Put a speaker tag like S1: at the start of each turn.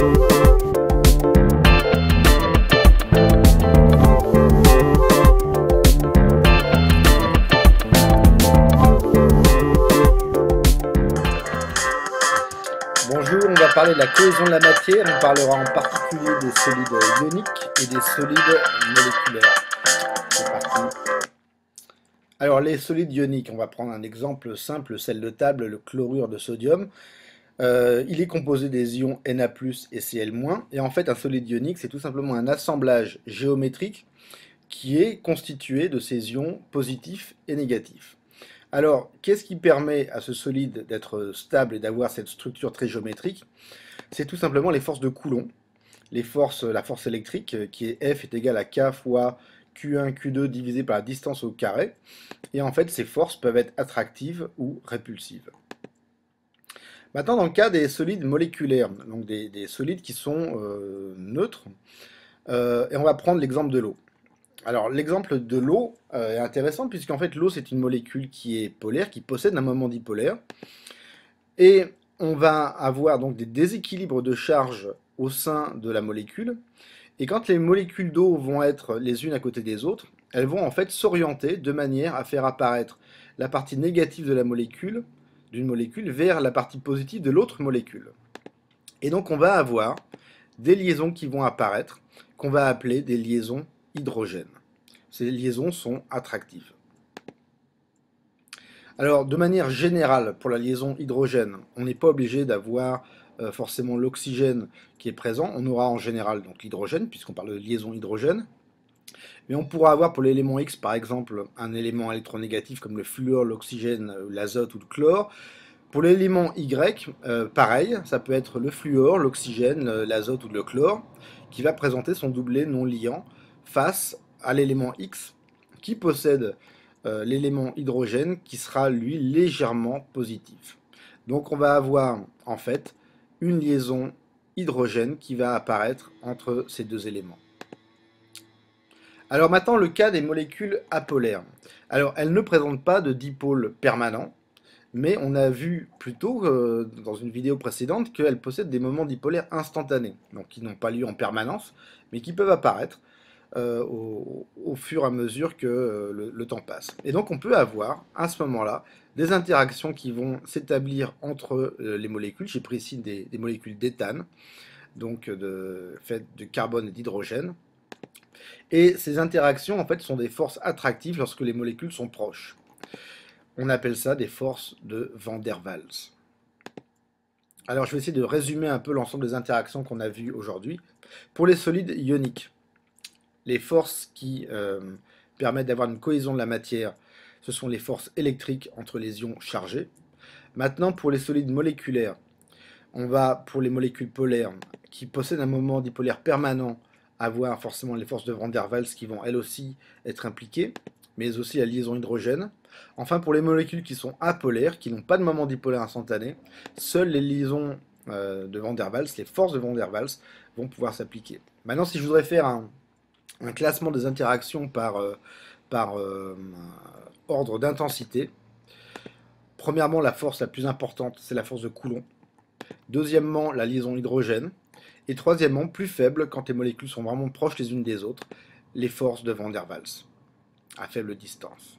S1: Bonjour, on va parler de la cohésion de la matière, on parlera en particulier des solides ioniques et des solides moléculaires. C'est parti. Alors les solides ioniques, on va prendre un exemple simple, sel de table, le chlorure de sodium. Il est composé des ions Na+, et Cl-, et en fait un solide ionique c'est tout simplement un assemblage géométrique qui est constitué de ces ions positifs et négatifs. Alors, qu'est-ce qui permet à ce solide d'être stable et d'avoir cette structure très géométrique? C'est tout simplement les forces de Coulomb, la force électrique, qui est F est égale à K fois Q1, Q2 divisé par la distance au carré. Et en fait, ces forces peuvent être attractives ou répulsives. Maintenant, dans le cas des solides moléculaires, donc des solides qui sont neutres, et on va prendre l'exemple de l'eau. Alors, l'exemple de l'eau est intéressant puisqu'en fait, l'eau, c'est une molécule qui est polaire, qui possède un moment dipolaire. Et on va avoir donc des déséquilibres de charge au sein de la molécule. Et quand les molécules d'eau vont être les unes à côté des autres, elles vont en fait s'orienter de manière à faire apparaître la partie négative de la molécule, d'une molécule, vers la partie positive de l'autre molécule. Et donc, on va avoir des liaisons qui vont apparaître, qu'on va appeler des liaisons hydrogènes. Ces liaisons sont attractives. Alors, de manière générale, pour la liaison hydrogène, on n'est pas obligé d'avoir forcément l'oxygène qui est présent. On aura en général donc l'hydrogène, puisqu'on parle de liaison hydrogène. Mais on pourra avoir pour l'élément X, par exemple, un élément électronégatif comme le fluor, l'oxygène, l'azote ou le chlore. Pour l'élément Y, pareil, ça peut être le fluor, l'oxygène, l'azote ou le chlore, qui va présenter son doublet non liant face à l'élément X qui possède l'élément hydrogène qui sera lui légèrement positif. Donc on va avoir en fait une liaison hydrogène qui va apparaître entre ces deux éléments. Alors maintenant le cas des molécules apolaires. Alors elles ne présentent pas de dipôle permanent, mais on a vu plutôt dans une vidéo précédente qu'elles possèdent des moments dipolaires instantanés, donc qui n'ont pas lieu en permanence, mais qui peuvent apparaître au fur et à mesure que le temps passe. Et donc on peut avoir à ce moment-là des interactions qui vont s'établir entre les molécules. J'ai pris ici des molécules d'éthane, donc faites de carbone et d'hydrogène. Et ces interactions en fait sont des forces attractives lorsque les molécules sont proches. On appelle ça des forces de Van der Waals. Alors je vais essayer de résumer un peu l'ensemble des interactions qu'on a vues aujourd'hui. Pour les solides ioniques, les forces qui permettent d'avoir une cohésion de la matière, ce sont les forces électriques entre les ions chargés. Maintenant, pour les solides moléculaires, on va, pour les molécules polaires qui possèdent un moment dipolaire permanent, avoir forcément les forces de Van der Waals qui vont elles aussi être impliquées, mais aussi la liaison hydrogène. Enfin, pour les molécules qui sont apolaires, qui n'ont pas de moment dipolaire instantané, seules les liaisons de Van der Waals, les forces de Van der Waals, vont pouvoir s'appliquer. Maintenant, si je voudrais faire un classement des interactions par ordre d'intensité, premièrement, la force la plus importante, c'est la force de Coulomb. Deuxièmement, la liaison hydrogène. Et troisièmement, plus faible, quand les molécules sont vraiment proches les unes des autres, les forces de Van der Waals, à faible distance.